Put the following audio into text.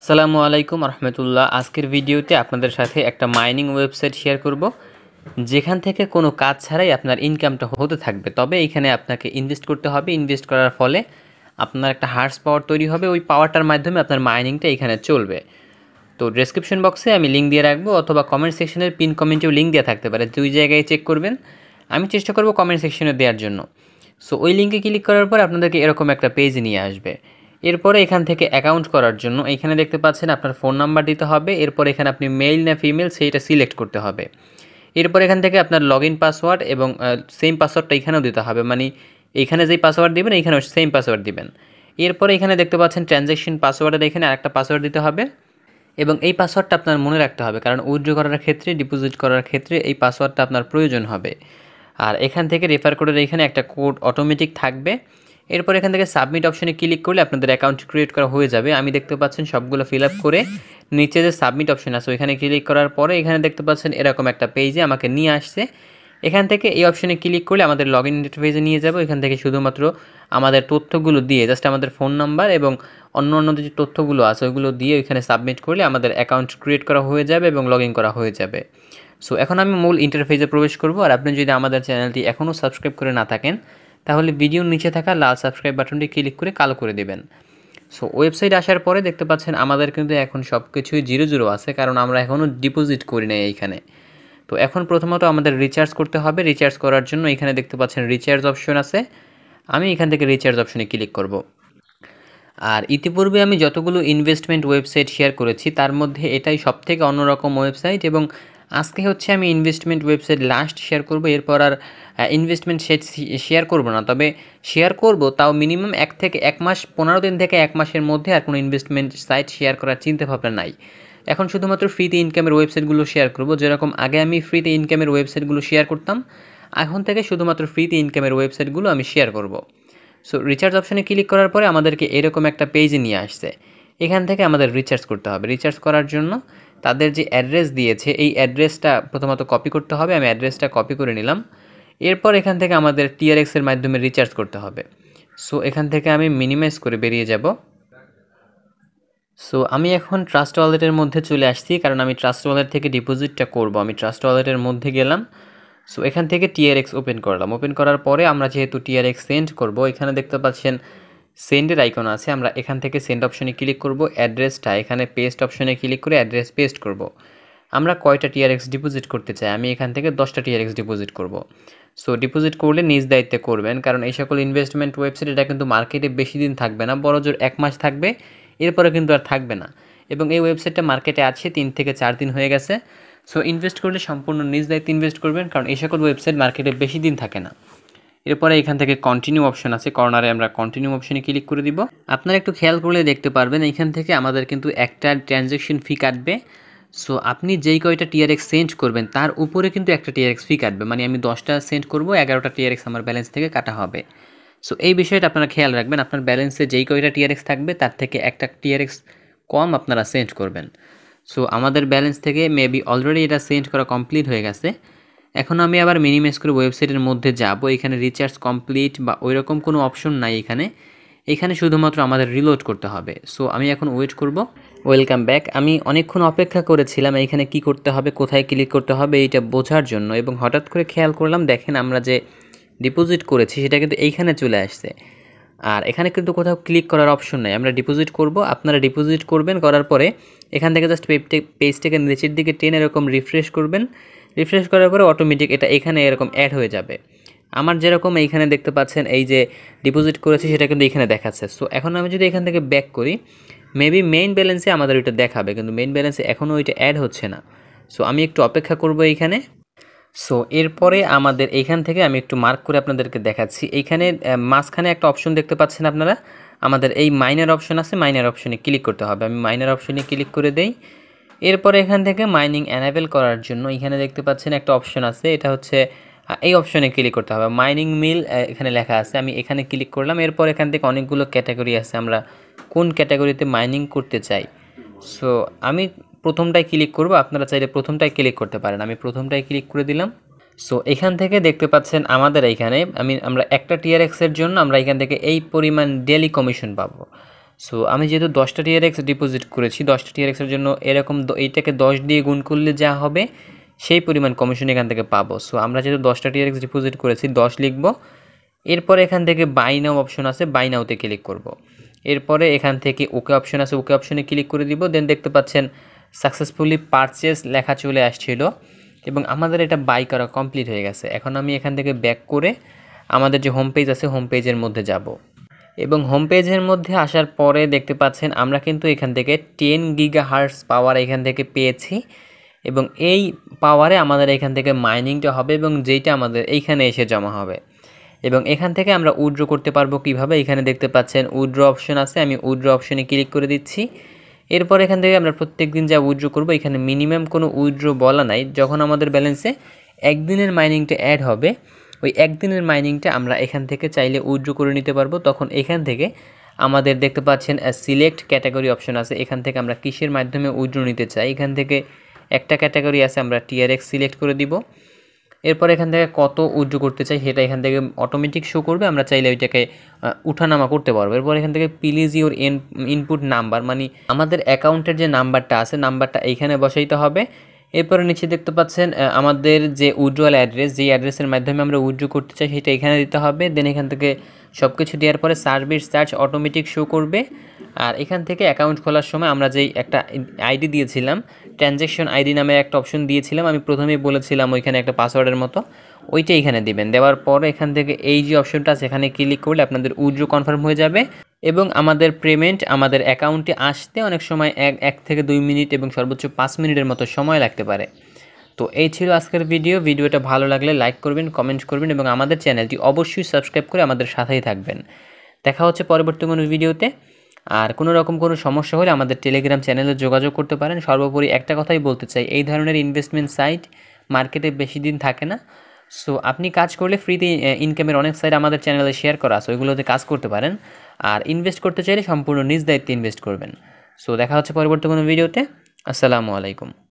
আসসালামু আলাইকুম রহমতুল্লাহ। আজকের ভিডিওতে আপনাদের সাথে একটা মাইনিং ওয়েবসাইট শেয়ার করব, যেখান থেকে কোনো কাজ ছাড়াই আপনার ইনকামটা হতে থাকবে। তবে এখানে আপনাকে ইনভেস্ট করতে হবে। ইনভেস্ট করার ফলে আপনার একটা হার্স পাওয়ার তৈরি হবে। ওই পাওয়ারটার মাধ্যমে আপনার মাইনিংটা এখানে চলবে। তো ডেসক্রিপশন বক্সে আমি লিঙ্ক দিয়ে রাখবো, অথবা কমেন্ট সেকশনের পিন কমেন্টেও লিঙ্ক দেওয়া থাকতে পারে। দুই জায়গায় চেক করবেন। আমি চেষ্টা করব কমেন্ট সেকশনে দেওয়ার জন্য। সো ওই লিঙ্কে ক্লিক করার পর আপনাদেরকে এরকম একটা পেজ নিয়ে আসবে। এরপরে এখান থেকে অ্যাকাউন্ট করার জন্য এখানে দেখতে পাচ্ছেন আপনার ফোন নাম্বার দিতে হবে। এরপর এখানে আপনি মেল না ফিমেল সেইটা সিলেক্ট করতে হবে। এরপর এখান থেকে আপনার লগ ইন পাসওয়ার্ড এবং সেম পাসওয়ার্ডটা এখানেও দিতে হবে, মানে এইখানে যেই পাসওয়ার্ড দিবেন এইখানেও সেম পাসওয়ার্ড দিবেন। এরপরে এখানে দেখতে পাচ্ছেন ট্রানজ্যাকশন পাসওয়ার্ডের এখানে আরেকটা পাসওয়ার্ড দিতে হবে, এবং এই পাসওয়ার্ডটা আপনার মনে রাখতে হবে, কারণ উইথড্র করার ক্ষেত্রে, ডিপোজিট করার ক্ষেত্রে এই পাসওয়ার্ডটা আপনার প্রয়োজন হবে। আর এখান থেকে রেফার কোডের এখানে একটা কোড অটোমেটিক থাকবে। এরপর এখান থেকে সাবমিট অপশনে ক্লিক করলে আপনাদের অ্যাকাউন্ট ক্রিয়েট করা হয়ে যাবে। আমি দেখতে পাচ্ছেন সবগুলো ফিল আপ করে নিচে যে সাবমিট অপশন আছে ওইখানে ক্লিক করার পরে এখানে দেখতে পাচ্ছেন এরকম একটা পেজে আমাকে নিয়ে আসছে। এখান থেকে এই অপশনে ক্লিক করলে আমাদের লগ ইন ইন্টারফেসে নিয়ে যাবো। এখান থেকে শুধুমাত্র আমাদের তথ্যগুলো দিয়ে, জাস্ট আমাদের ফোন নাম্বার এবং অন্য যে তথ্যগুলো আছে ওইগুলো দিয়ে ওইখানে সাবমিট করলে আমাদের অ্যাকাউন্ট ক্রিয়েট করা হয়ে যাবে এবং লগ ইন করা হয়ে যাবে। সো এখন আমি মূল ইন্টারফেসে প্রবেশ করব। আর আপনি যদি আমাদের চ্যানেলটি এখনও সাবস্ক্রাইব করে না থাকেন, তাহলে ভিডিওর নিচে থাকা লাল সাবস্ক্রাইব বাটনটি ক্লিক করে কালো করে দেবেন। সো ওয়েবসাইট আসার পরে দেখতে পাচ্ছেন আমাদের কিন্তু এখন সব কিছুই 0 আছে, কারণ আমরা এখনও ডিপোজিট করি নাই এইখানে। তো এখন প্রথমত আমাদের রিচার্জ করতে হবে। রিচার্জ করার জন্য এখানে দেখতে পাচ্ছেন রিচার্জ অপশন আছে। আমি এখান থেকে রিচার্জ অপশনে ক্লিক করব। আর ইতিপূর্বে আমি যতগুলো ইনভেস্টমেন্ট ওয়েবসাইট শেয়ার করেছি তার মধ্যে এটাই সবথেকে অন্যরকম ওয়েবসাইট, এবং আজকে হচ্ছে আমি ইনভেস্টমেন্ট ওয়েবসাইট লাস্ট শেয়ার করব। এরপর আর ইনভেস্টমেন্ট শেয়ার করব না, তবে শেয়ার করব তাও মিনিমাম 1 থেকে 1 মাস, 15 দিন থেকে 1 মাসের মধ্যে আর কোনো ইনভেস্টমেন্ট সাইট শেয়ার করার চিন্তাভাবনা নাই। এখন শুধুমাত্র ফ্রিতে ইনকামের ওয়েবসাইটগুলো শেয়ার করব। যেরকম আগে আমি ফ্রিতে ইনকামের ওয়েবসাইটগুলো শেয়ার করতাম, এখন থেকে শুধুমাত্র ফ্রিতে ইনকামের ওয়েবসাইটগুলো আমি শেয়ার করব। সো রিচার্জ অপশনে ক্লিক করার পরে আমাদেরকে এরকম একটা পেজে নিয়ে আসছে। এখান থেকে আমাদের রিচার্জ করতে হবে। রিচার্জ করার জন্য তাদের যে অ্যাড্রেস দিয়েছে এই অ্যাড্রেসটা প্রথমত কপি করতে হবে। আমি অ্যাড্রেসটা কপি করে নিলাম। এরপর এখান থেকে আমাদের টিআরএক্সের মাধ্যমে রিচার্জ করতে হবে। সো এখান থেকে আমি মিনিমাইজ করে বেরিয়ে যাব। সো আমি এখন ট্রাস্ট ওয়ালেটের মধ্যে চলে আসছি, কারণ আমি ট্রাস্ট ওয়ালেট থেকে ডিপোজিটটা করব। আমি ট্রাস্ট ওয়ালেটের মধ্যে গেলাম। সো এখান থেকে টিআরএক্স ওপেন করলাম। ওপেন করার পরে আমরা যেহেতু টিআরএক্স সেন্ড করব, এখানে দেখতে পাচ্ছেন সেন্ডের আইকন আছে। আমরা এখান থেকে সেন্ড অপশনে ক্লিক করব। অ্যাড্রেসটা এখানে পেস্ট অপশনে ক্লিক করে অ্যাড্রেস পেস্ট করব। আমরা কয়টা টিআরএক্স ডিপোজিট করতে চাই, আমি এখান থেকে 10টা টিআরএক্স ডিপোজিট করব। সো ডিপোজিট করলে নিজ দায়িত্বে করবেন, কারণ এই সকল ইনভেস্টমেন্ট ওয়েবসাইট এটা কিন্তু মার্কেটে বেশি দিন থাকবে না, বড়জোর 1 মাস থাকবে, এরপরে কিন্তু আর থাকবে না। এবং এই ওয়েবসাইটটা মার্কেটে আছে 3 থেকে 4 দিন হয়ে গেছে। সো ইনভেস্ট করলে সম্পূর্ণ নিজ দায়িত্বে ইনভেস্ট করবেন, কারণ এই সকল ওয়েবসাইট মার্কেটে বেশি দিন থাকে না। এরপরে এখান থেকে কন্টিনিউ অপশন আছে, কর্নারে আমরা কন্টিনিউ অপশনে ক্লিক করে দিব। আপনারা একটু খেয়াল করলে দেখতে পারবেন এখান থেকে আমাদের কিন্তু একটা ট্রানজ্যাকশন ফি কাটবে। সো আপনি যেই কয়টা টিআরএক্স সেন্ড করবেন তার উপরে কিন্তু একটা টিআরএক্স ফি কাটবে, মানে আমি 10টা সেন্ড করব, 11টা টিআরএক্স আমার ব্যালেন্স থেকে কাটা হবে। সো এই বিষয়টা আপনারা খেয়াল রাখবেন। আপনার ব্যালেন্সে যেই কয়টা টিআরএক্স থাকবে তার থেকে একটা টিআরএক্স কম আপনারা সেন্ড করবেন। সো আমাদের ব্যালেন্স থেকে মেবি অলরেডি এটা সেন্ড করা কমপ্লিট হয়ে গেছে। এখন আমি আবার মিনিমাইজ করে ওয়েবসাইটের মধ্যে যাব। এখানে রিচার্জ কমপ্লিট বা ওইরকম কোনো অপশন নাই এখানে শুধুমাত্র আমাদের রিলোড করতে হবে। সো আমি এখন ওয়েট করব। Welcome back. আমি অনেকক্ষণ অপেক্ষা করেছিলাম এখানে কি করতে হবে, কোথায় ক্লিক করতে হবে এইটা বোঝার জন্য, এবং হঠাৎ করে খেয়াল করলাম দেখেন আমরা যে ডিপোজিট করেছি সেটা কিন্তু এইখানে চলে আসছে। আর এখানে কিন্তু কোথাও ক্লিক করার অপশন নেই। আমরা ডিপোজিট করব, আপনারা ডিপোজিট করবেন, করার পরে এখান থেকে জাস্ট পেজটাকে নিচের দিকে টেনে এরকম রিফ্রেশ করবেন। রিফ্রেশ করার পরে অটোমেটিক এটা এখানে এরকম অ্যাড হয়ে যাবে। আমার যেরকম এইখানে দেখতে পাচ্ছেন এই যে ডিপোজিট করেছি সেটা কিন্তু এখানে দেখাচ্ছে। সো এখন আমি যদি এখান থেকে ব্যাক করি, মেবি মেইন ব্যালেন্সে আমাদের ওইটা দেখাবে, কিন্তু মেইন ব্যালেন্সে এখনও ওইটা অ্যাড হচ্ছে না। সো আমি একটু অপেক্ষা করব এইখানে। সো এরপরে আমাদের এইখান থেকে আমি একটু মার্ক করে আপনাদেরকে দেখাচ্ছি। এইখানে মাঝখানে একটা অপশন দেখতে পাচ্ছেন আপনারা, আমাদের এই মাইনার অপশন আছে, মাইনার অপশনে ক্লিক করতে হবে। আমি মাইনার অপশনে ক্লিক করে দেই। এরপরে এখান থেকে মাইনিং অ্যানাবেল করার জন্য এখানে দেখতে পাচ্ছেন একটা অপশন আছে, এটা হচ্ছে এই অপশনে ক্লিক করতে হবে। মাইনিং মিল এখানে লেখা আছে, আমি এখানে ক্লিক করলাম। এরপর এখান থেকে অনেকগুলো ক্যাটাগরি আছে, আমরা কোন ক্যাটাগরিতে মাইনিং করতে চাই। সো আমি প্রথমটায় ক্লিক করব, আপনারা চাইলে প্রথমটায় ক্লিক করতে পারেন। আমি প্রথমটায় ক্লিক করে দিলাম। সো এখান থেকে দেখতে পাচ্ছেন আমাদের এইখানে আমরা একটা টিআরএক্সের জন্য আমরা এখান থেকে এই পরিমাণ ডেলি কমিশন পাবো। সো আমি যেহেতু 10টা টিআরএক্স ডিপোজিট করেছি, 10টা টিআরএক্সের জন্য এরকম এইটাকে 10 দিয়ে গুণ করলে যা হবে সেই পরিমাণ কমিশন এখান থেকে পাবো। সো আমরা যেহেতু 10টা টিআরএক্স ডিপোজিট করেছি 10 লিখব। এরপরে এখান থেকে বাই নাও অপশন আছে, বাই নাওতে ক্লিক করব। এরপরে এখান থেকে ওকে অপশন আছে, ওকে অপশনে ক্লিক করে দিব। দেন দেখতে পাচ্ছেন সাকসেসফুলি পারচেজ লেখা চলে আসছিল এবং আমাদের এটা বাই করা কমপ্লিট হয়ে গেছে। এখন আমি এখান থেকে ব্যাক করে আমাদের যে হোম পেজ আছে হোম পেজের মধ্যে যাব এবং হোম পেজের মধ্যে আসার পরে দেখতে পাচ্ছেন আমরা কিন্তু এখান থেকে 10 গিগাহার্টজ পাওয়ার এখান থেকে পেয়েছি এবং এই পাওয়ারে আমাদের এখান থেকে মাইনিংটা হবে এবং যেইটা আমাদের এইখানে এসে জমা হবে এবং এখান থেকে আমরা উইথড্র করতে পারবো কিভাবে। এখানে দেখতে পাচ্ছেন উইথড্র অপশন আছে, আমি উইথড্র অপশনে ক্লিক করে দিচ্ছি। এরপর এখান থেকে আমরা প্রত্যেকদিন যা উইথড্র করব, এখানে মিনিমাম কোনো উইথড্র বলা নাই। যখন আমাদের ব্যালেন্সে একদিনের মাইনিংটা অ্যাড হবে ওই একদিনের মাইনিংটা আমরা এখান থেকে চাইলে উইথড্র করে নিতে পারবো। তখন এখান থেকে আমাদের দেখতে পাচ্ছেন সিলেক্ট ক্যাটাগরি অপশন আছে, এখান থেকে আমরা কিসের মাধ্যমে উইথড্র নিতে চাই। এখান থেকে একটা ক্যাটাগরি আছে, আমরা টিআরএক্স সিলেক্ট করে দিব। এরপর এখান থেকে কত উইথড্র করতে চাই সেটা এখান থেকে অটোমেটিক শো করবে, আমরা চাইলে ওইটাকে উঠানামা করতে পারবো। এরপর এখান থেকে প্লিজ ইউর ইনপুট নাম্বার, মানে আমাদের অ্যাকাউন্টের যে নাম্বারটা আছে নাম্বারটা এইখানে বসাইতে হবে। এরপরে নিচে দেখতে পাচ্ছেন আমাদের যে উইথড্রয়াল অ্যাড্রেস, যেই অ্যাড্রেসের মাধ্যমে আমরা উইথড্র করতে চাই সেটা এখানে দিতে হবে। দেন এখান থেকে সব কিছু দেওয়ার পরে সার্ভিস চার্জ অটোমেটিক শো করবে। আর এখান থেকে অ্যাকাউন্ট খোলার সময় আমরা যেই একটা আইডি দিয়েছিলাম, ট্রানজ্যাকশন আইডি নামে একটা অপশন দিয়েছিলাম, আমি প্রথমেই বলেছিলাম ওইখানে একটা পাসওয়ার্ডের মতো, ওইটা এখানে দিবেন। দেওয়ার পর এখান থেকে এই যে অপশনটা আছে এখানে ক্লিক করলে আপনাদের উইথড্র কনফার্ম হয়ে যাবে এবং আমাদের পেমেন্ট আমাদের অ্যাকাউন্টে আসতে অনেক সময় 1 থেকে 2 মিনিট এবং সর্বোচ্চ 5 মিনিটের মতো সময় লাগতে পারে। তো এই ছিল আজকের ভিডিওটা ভালো লাগলে লাইক করবেন, কমেন্ট করবেন এবং আমাদের চ্যানেলটি অবশ্যই সাবস্ক্রাইব করে আমাদের সাথেই থাকবেন। দেখা হচ্ছে পরবর্তী কোনো ভিডিওতে। আর কোনো রকম কোনো সমস্যা হলে আমাদের টেলিগ্রাম চ্যানেলে যোগাযোগ করতে পারেন। সর্বোপরি একটা কথাই বলতে চাই, এই ধরনের ইনভেস্টমেন্ট সাইট মার্কেটে বেশি দিন থাকে না। সো আপনি কাজ করলে ফ্রিতে ইনকামের অনেক সাইট আমাদের চ্যানেলে শেয়ার করা আছে, ওইগুলোতে কাজ করতে পারেন। আর ইনভেস্ট করতে চাইলে সম্পূর্ণ নিজ দায়িত্বে ইনভেস্ট করবেন। সো দেখা হচ্ছে পরবর্তী কোনো ভিডিওতে। আসসালামু আলাইকুম।